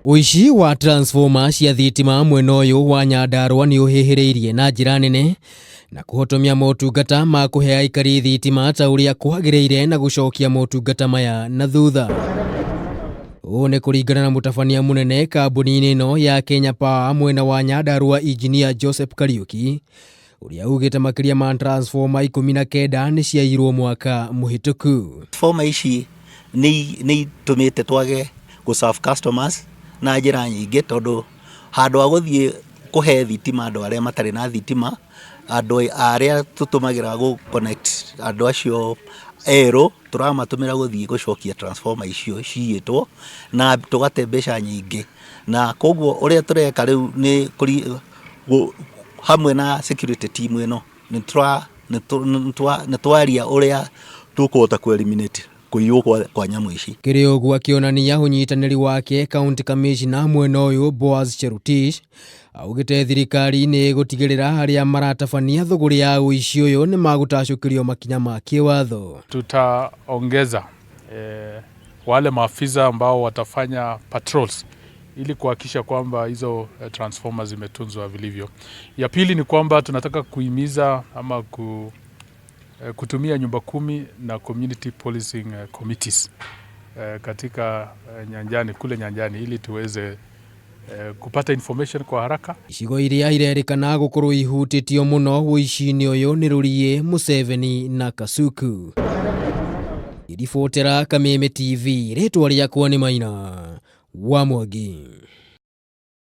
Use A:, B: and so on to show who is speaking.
A: Uici wa transformer cia thitima mwena uyu wa Nyandarua ni uhihireirie na njira nene na kuhotomia motungata ma kuhe aikari thitima ta uria kwagiriire na gucokia motungata maya na thutha. Ũũ nĩ kũringana na mũtabania mũnene kambuni-inĩ ĩno ya Kenya Power mwena wa Nyandarua Engineer Joseph Kariuki, uria ugĩte makĩria ma transformer 19 nĩ ciairwo mwaka mũhĩtũku.
B: Transformer ici nĩ tumĩte twage gũ-serve customers na njĩra nyingĩ, tondũ handũ ha gũthiĩ kũhe thitima andũ arĩa matarĩ na thitima, andũ arĩa tũtũmagĩra gũ-connect andũ acio erũ tũramatũmĩra gũthiĩ gũcokia transformer icio ciyĩtwo na tũgate mbeca nyingĩ. Na koguo ũrĩa tũreka rĩu nĩ hamwe na security team ĩno nĩ twaria ũrĩa tũkũhota ku-eliminate kũiywo kwa nyamũ ici.
A: Kĩrĩ ũguo akĩonania ũnyitanĩri wake County Commissioner mwena ũyũ Boaz Cherutish augĩte thirikari nĩ gũtigĩrĩra arĩa maratabania thũgũrĩ ya ũici ũyũ nĩ magũtacũkĩrio makinya ma kĩwatho.
C: Tutaongeza wale maafisa ambao watafanya patrols ili kuhakikisha kwamba hizo transformers zimetunzwa vilivyo. Ya pili ni kwamba tunataka kuhimiza ama kutumia nyumba 10 na community policing committees katika kule nyanjani ili tuweze kupata information kwa haraka.
A: Icigo iria irerĩkana gũkorwo ihutĩtio mũno ũici-inĩ ũyũ nĩ Rũriĩ, Museveni na Kasuku. Iribotera Kameme TV, rĩtwa rĩakwa nĩ Maina wa Mwangi.